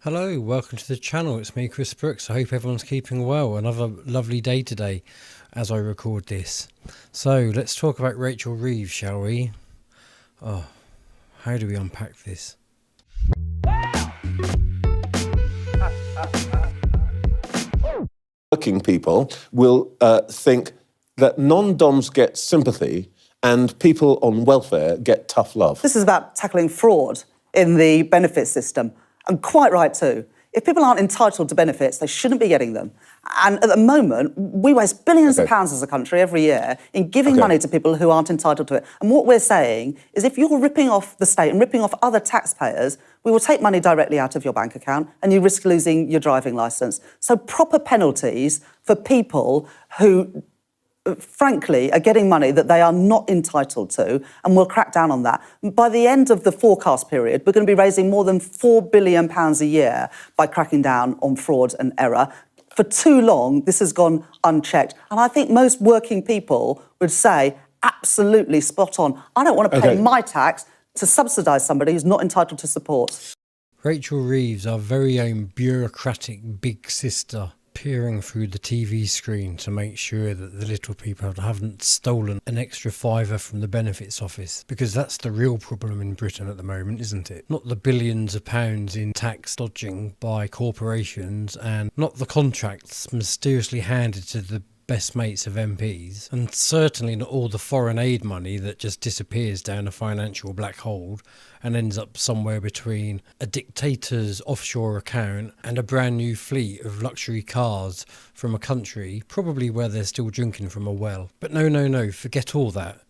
Hello, welcome to the channel. It's me, Kristofer Brooks. I hope everyone's keeping well. Another lovely day today as I record this. So let's talk about Rachel Reeves, shall we? Oh, how do we unpack this? Working people will think that non-DOMs get sympathy and people on welfare get tough love. This is about tackling fraud in the benefit system, and quite right too. If people aren't entitled to benefits, they shouldn't be getting them. And at the moment, we waste billions of pounds as a country every year in giving money to people who aren't entitled to it. And what we're saying is if you're ripping off the state and ripping off other taxpayers, we will take money directly out of your bank account and you risk losing your driving licence. So proper penalties for people who frankly, are getting money that they are not entitled to, and we'll crack down on that. By the end of the forecast period, we're going to be raising more than £4 billion a year by cracking down on fraud and error. For too long, this has gone unchecked. And I think most working people would say, absolutely spot on. I don't want to pay my tax to subsidise somebody who's not entitled to support. Rachel Reeves, our very own bureaucratic big sister, peering through the TV screen to make sure that the little people haven't stolen an extra fiver from the benefits office, because that's the real problem in Britain at the moment, isn't it? Not the billions of pounds in tax dodging by corporations, and not the contracts mysteriously handed to the best mates of MPs, and certainly not all the foreign aid money that just disappears down a financial black hole and ends up somewhere between a dictator's offshore account and a brand new fleet of luxury cars from a country probably where they're still drinking from a well. But no, forget all that,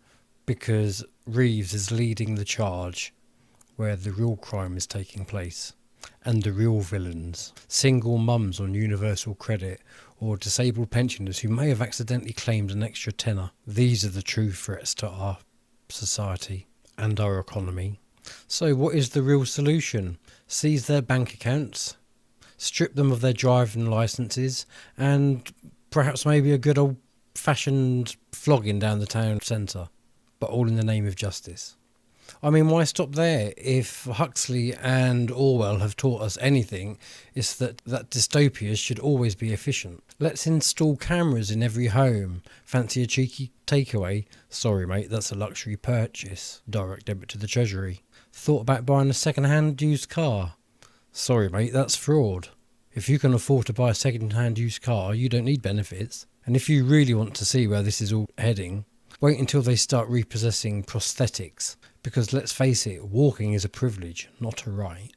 because Reeves is leading the charge where the real crime is taking place. And the real villains, single mums on universal credit or disabled pensioners who may have accidentally claimed an extra tenner. These are the true threats to our society and our economy. So what is the real solution? Seize their bank accounts, strip them of their driving licences, and perhaps maybe a good old-fashioned flogging down the town centre, but all in the name of justice. I mean, why stop there? If Huxley and Orwell have taught us anything, it's that dystopias should always be efficient. Let's install cameras in every home. Fancy a cheeky takeaway? Sorry mate, that's a luxury purchase. Direct debit to the Treasury. Thought about buying a second-hand used car? Sorry mate, that's fraud. If you can afford to buy a second-hand used car, you don't need benefits. And if you really want to see where this is all heading, wait until they start repossessing prosthetics. Because let's face it, walking is a privilege, not a right.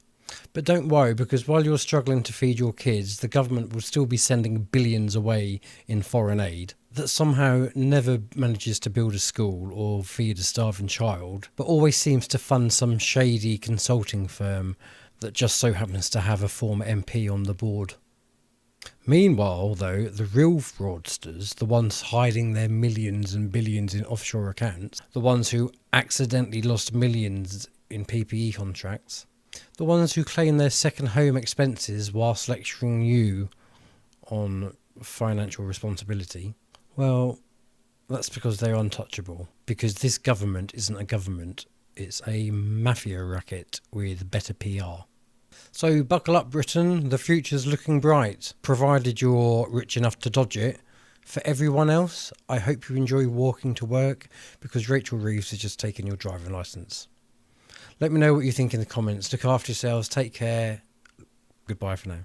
But don't worry, because while you're struggling to feed your kids, the government will still be sending billions away in foreign aid that somehow never manages to build a school or feed a starving child, but always seems to fund some shady consulting firm that just so happens to have a former MP on the board. Meanwhile, though, the real fraudsters, the ones hiding their millions and billions in offshore accounts, the ones who accidentally lost millions in PPE contracts, the ones who claim their second home expenses whilst lecturing you on financial responsibility, well, that's because they're untouchable. Because this government isn't a government, it's a mafia racket with better PR. So buckle up, Britain, the future's looking bright, provided you're rich enough to dodge it. For everyone else, I hope you enjoy walking to work, because Rachel Reeves has just taken your driving licence. Let me know what you think in the comments. Look after yourselves, take care, goodbye for now.